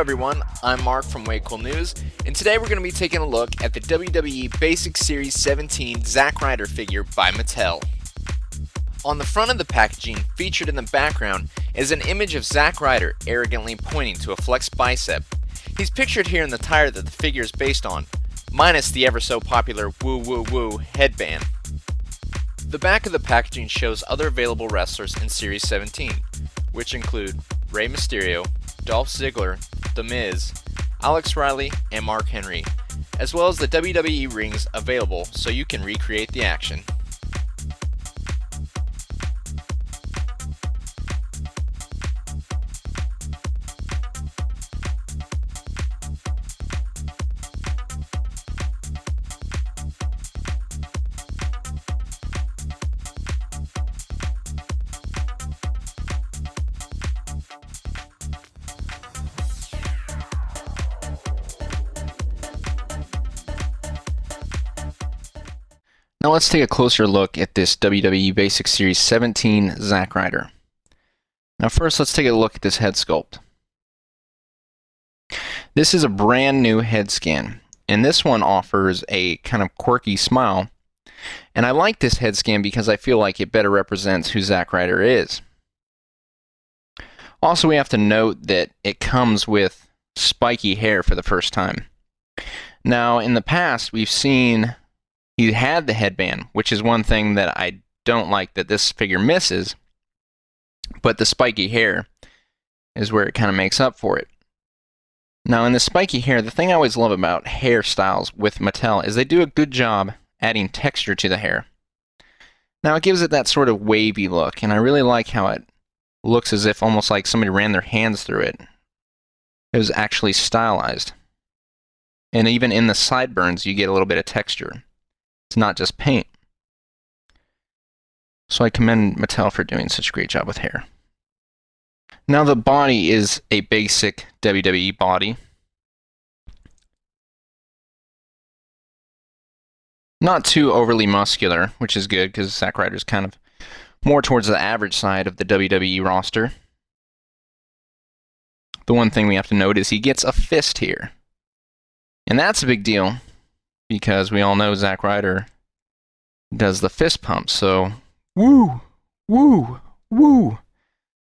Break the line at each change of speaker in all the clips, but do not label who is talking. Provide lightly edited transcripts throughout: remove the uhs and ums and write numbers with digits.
everyone, I'm Mark from Way Cool News, and today we're going to be taking a look at the WWE Basic Series 17 Zack Ryder figure by Mattel. On the front of the packaging, featured in the background, is an image of Zack Ryder arrogantly pointing to a flexed bicep. He's pictured here in the tire that the figure is based on, minus the ever so popular woo woo woo headband. The back of the packaging shows other available wrestlers in Series 17, which include Rey Mysterio, Dolph Ziggler, The Miz, Alex Riley, and Mark Henry, as well as the WWE rings available so you can recreate the action. Now let's take a closer look at this WWE Basic Series 17 Zack Ryder. Now first let's take a look at this head sculpt. This is a brand new head scan, and this one offers a kind of quirky smile. And I like this head scan because I feel like it better represents who Zack Ryder is. Also, we have to note that it comes with spiky hair for the first time. Now in the past we've seen he had the headband, which is one thing that I don't like that this figure misses, but the spiky hair is where it kind of makes up for it. Now in the spiky hair, the thing I always love about hairstyles with Mattel is they do a good job adding texture to the hair. Now it gives it that sort of wavy look, and I really like how it looks as if almost like somebody ran their hands through it. It was actually stylized. And even in the sideburns, you get a little bit of texture. It's not just paint. So I commend Mattel for doing such a great job with hair. Now the body is a basic WWE body. Not too overly muscular, which is good because Zack Ryder's kind of more towards the average side of the WWE roster. The one thing we have to note is he gets a fist here. And that's a big deal, because we all know Zack Ryder does the fist pump, so woo, woo, woo.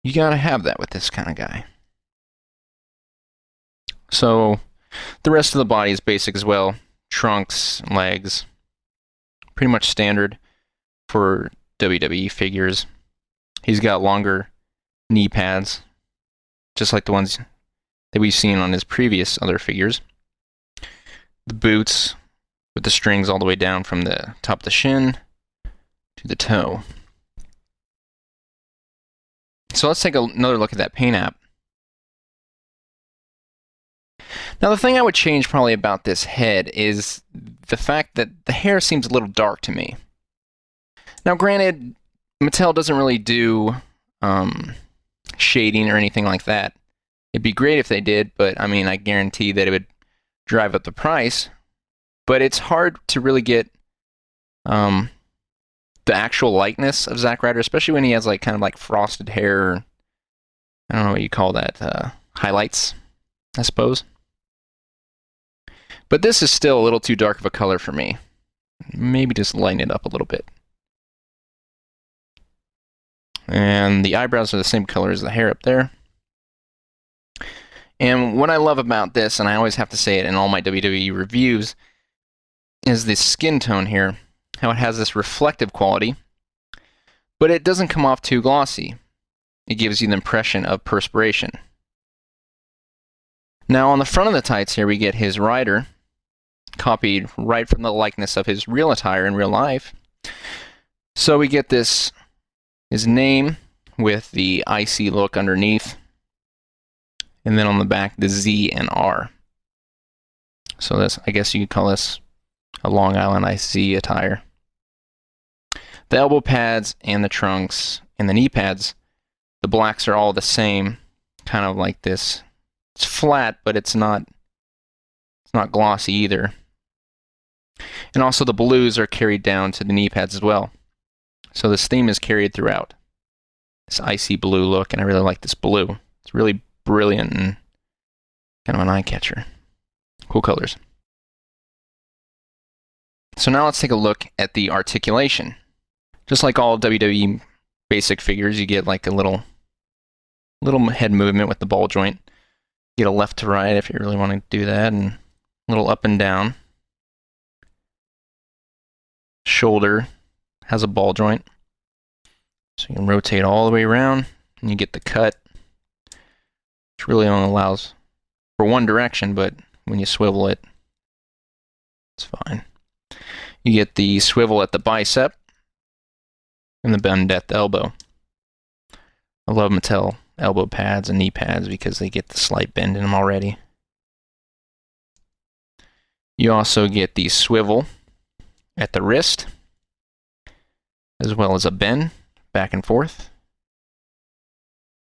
You gotta have that with this kind of guy. So the rest of the body is basic as well. Trunks, legs, pretty much standard for WWE figures. He's got longer knee pads, just like the ones that we've seen on his previous other figures. The boots, with the strings all the way down from the top of the shin to the toe. So let's take another look at that paint app. Now the thing I would change probably about this head is the fact that the hair seems a little dark to me. Now granted, Mattel doesn't really do shading or anything like that. It'd be great if they did, but I mean, I guarantee that it would drive up the price. But it's hard to really get the actual likeness of Zack Ryder, especially when he has like kind of like frosted hair. I don't know what you call that, highlights, I suppose. But this is still a little too dark of a color for me. Maybe just lighten it up a little bit. And the eyebrows are the same color as the hair up there. And what I love about this, and I always have to say it in all my WWE reviews, is this skin tone here, how it has this reflective quality, but it doesn't come off too glossy. It gives you the impression of perspiration. Now on the front of the tights here we get his rider, copied right from the likeness of his real attire in real life. So we get his name with the icy look underneath, and then on the back the Z and R. So this, I guess you could call this a Long Island IC attire. The elbow pads and the trunks and the knee pads, the blacks are all the same, kind of like this. It's flat, but it's not glossy either. And also the blues are carried down to the knee pads as well. So this theme is carried throughout. This icy blue look, and I really like this blue. It's really brilliant and Kind of an eye catcher. Cool colors. So now let's take a look at the articulation. Just like all WWE basic figures, you get like a little head movement with the ball joint. You get a left to right if you really want to do that, and a little up and down. Shoulder has a ball joint. So you can rotate all the way around, and you get the cut, which really only allows for one direction, but when you swivel it, it's fine. You get the swivel at the bicep and the bend at the elbow. I love Mattel elbow pads and knee pads because they get the slight bend in them already. You also get the swivel at the wrist, as well as a bend back and forth.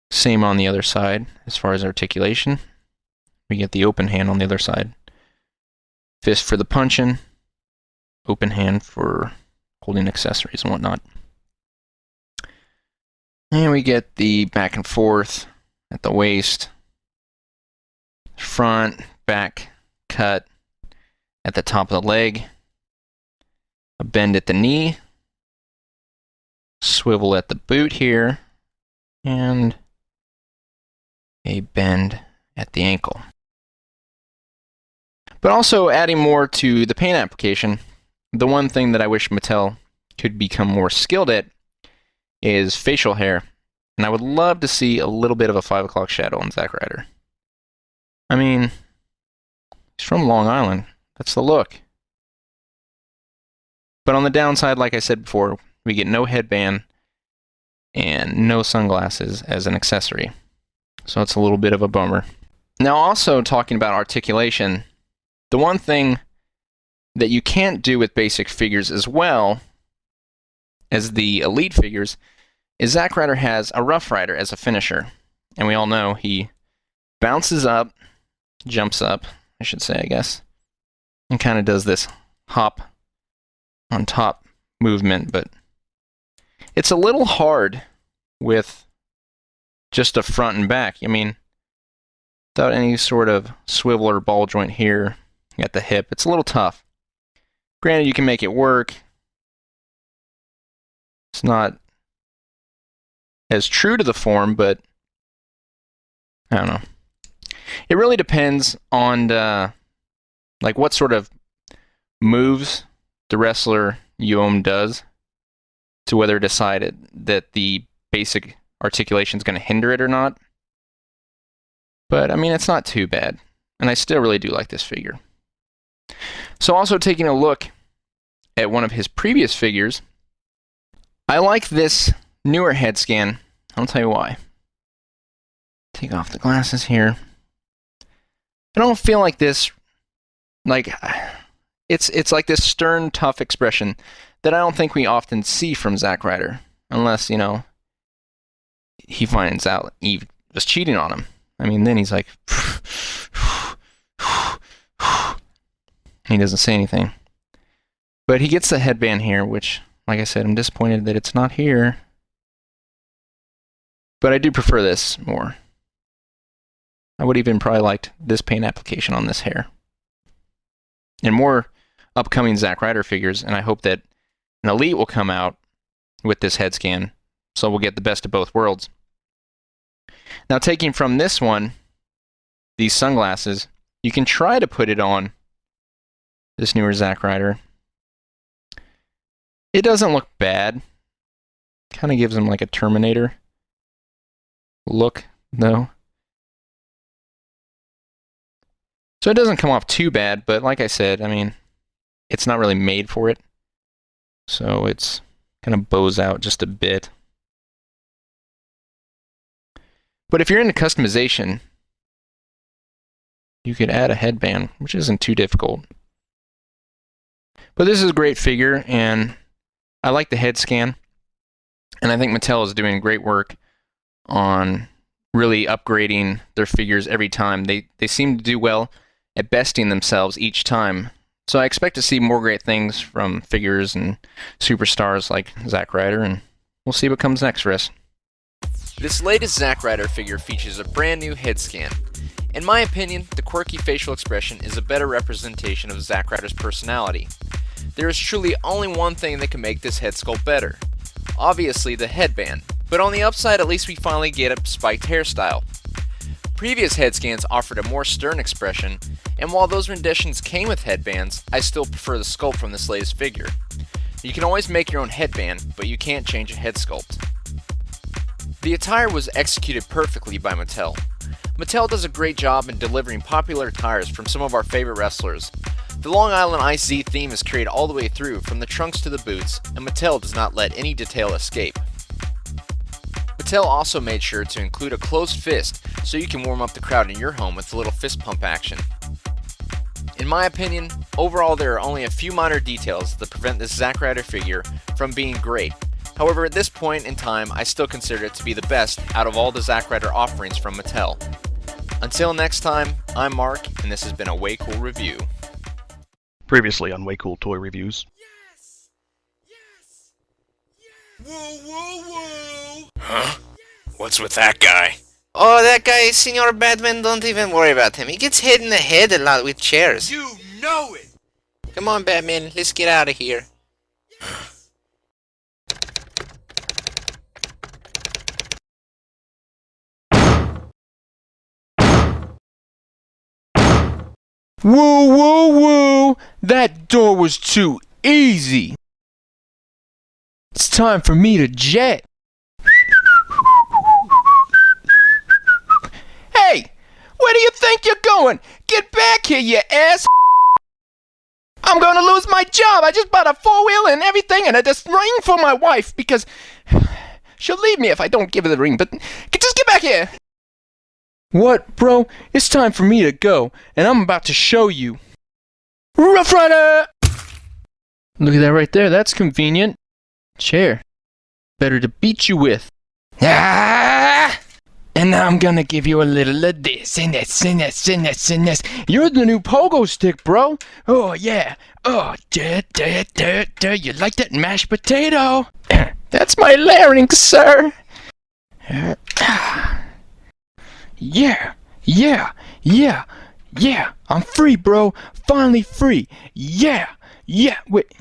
Same on the other side as far as articulation. We get the open hand on the other side. Fist for the punching, open hand for holding accessories and whatnot. And we get the back and forth at the waist, front, back, cut at the top of the leg, a bend at the knee, swivel at the boot here, and a bend at the ankle. But also adding more to the paint application, the one thing that I wish Mattel could become more skilled at is facial hair. And I would love to see a little bit of a 5 o'clock shadow on Zack Ryder. I mean, he's from Long Island. That's the look. But on the downside, like I said before, we get no headband and no sunglasses as an accessory. So it's a little bit of a bummer. Now also talking about articulation, the one thing that you can't do with basic figures as well as the elite figures is Zack Ryder has a Rough Rider as a finisher. And we all know he bounces up, jumps up, I should say, I guess, and kind of does this hop on top movement, but it's a little hard with just a front and back. I mean, without any sort of swivel or ball joint here at the hip, it's a little tough. Granted, you can make it work. It's not as true to the form, but I don't know. It really depends on like what sort of moves the wrestler you own does to whether to decide that the basic articulation is going to hinder it or not. But I mean, it's not too bad, and I still really do like this figure. So also taking a look at one of his previous figures, I like this newer head scan. I'll tell you why. Take off the glasses here. I don't feel like this, like, it's like this stern, tough expression that I don't think we often see from Zack Ryder, unless, you know, he finds out Eve was cheating on him. I mean, then he's like, he doesn't say anything. But he gets the headband here, which, like I said, I'm disappointed that it's not here. But I do prefer this more. I would even probably liked this paint application on this hair. And more upcoming Zack Ryder figures, and I hope that an Elite will come out with this head scan, so we'll get the best of both worlds. Now, taking from this one, these sunglasses, you can try to put it on this newer Zack Ryder. It doesn't look bad. Kind of gives him like a Terminator look, though. So it doesn't come off too bad, but like I said, I mean, it's not really made for it. So it's kind of bows out just a bit. But if you're into customization, you could add a headband, which isn't too difficult. But this is a great figure, and I like the head scan. And I think Mattel is doing great work on really upgrading their figures every time. They seem to do well at besting themselves each time. So I expect to see more great things from figures and superstars like Zack Ryder, and we'll see what comes next for us.
This latest Zack Ryder figure features a brand new head scan.
In my opinion, the quirky facial expression is a better representation of Zack Ryder's personality. There is truly only one thing that can make this head sculpt better. Obviously the headband, but on the upside at least we finally get a spiked hairstyle. Previous head scans offered a more stern expression, and while those renditions came with headbands, I still prefer the sculpt from this latest figure. You can always make your own headband, but you can't change a head sculpt. The attire was executed perfectly by Mattel. Mattel does a great job in delivering popular attires from some of our favorite wrestlers. The Long Island IC theme is carried all the way through, from the trunks to the boots, and Mattel does not let any detail escape. Mattel also made sure to include a closed fist so you can warm up the crowd in your home with a little fist pump action. In my opinion, overall there are only a few minor details that prevent this Zack Ryder figure from being great. However, at this point in time, I still consider it to be the best out of all the Zack Ryder offerings from Mattel. Until next time, I'm Mark, and this has been a Way Cool Review.
Previously on Way Cool Toy Reviews.
Yes! Yes! Yes! Woo woo woo!
Huh? What's with that guy?
Oh, that guy, Senor Batman, don't even worry about him. He gets hit in the head a lot with chairs.
You know it!
Come on, Batman, let's get out of here.
Woo woo woo! That door was too easy! It's time for me to jet! Hey! Where do you think you're going? Get back here, you ass! I'm gonna lose my job! I just bought a four-wheeler and everything and a ring for my wife because she'll leave me if I don't give her the ring, but just get back here! What, bro? It's time for me to go, and I'm about to show you. Rough Rider! Look at that right there, that's convenient. Chair. Better to beat you with. Ah! And now I'm gonna give you a little of this, and this, and this, and this, and this. You're the new pogo stick, bro. Oh, yeah. Oh, you like that mashed potato? That's my larynx, sir. Yeah, yeah, yeah, yeah, I'm free, bro. Finally free. Yeah, yeah, wait.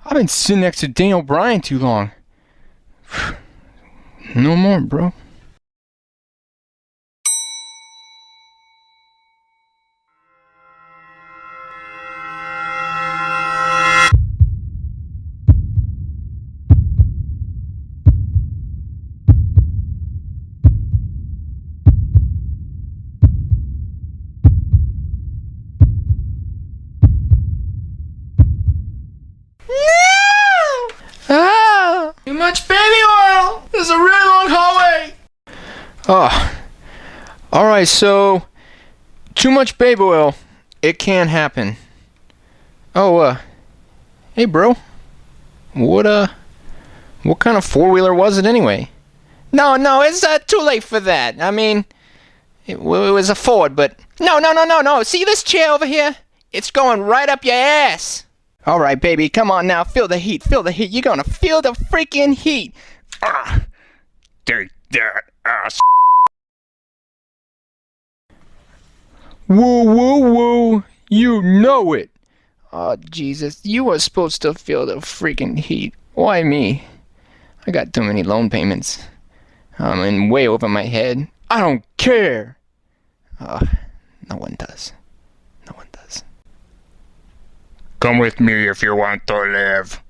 I've been sitting next to Daniel Bryan too long. No more, bro. Too much baby oil! This is a really long hallway! Oh. Alright, so too much baby oil. It can happen. Oh, hey bro. What kind of four-wheeler was it anyway? No, it's too late for that. I mean, it was a Ford, but no. See this chair over here? It's going right up your ass. Alright, baby, come on now. Feel the heat. You're gonna feel the freaking heat.
Take that ass.
Woo. You know it. Oh, Jesus. You were supposed to feel the freaking heat. Why me? I got too many loan payments. I'm in way over my head. I don't care. No one does.
Come with me if you want to live.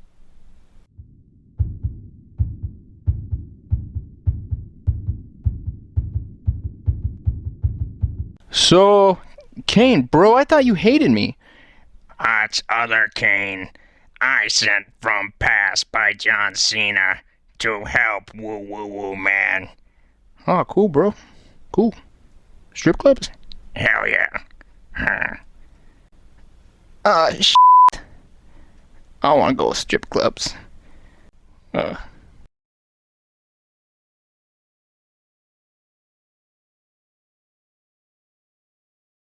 So, Kane, bro, I thought you hated me.
That's other Kane. I sent from past by John Cena to help woo woo woo man.
Oh, cool, bro. Cool. Strip clubs?
Hell yeah.
I want to go strip clubs.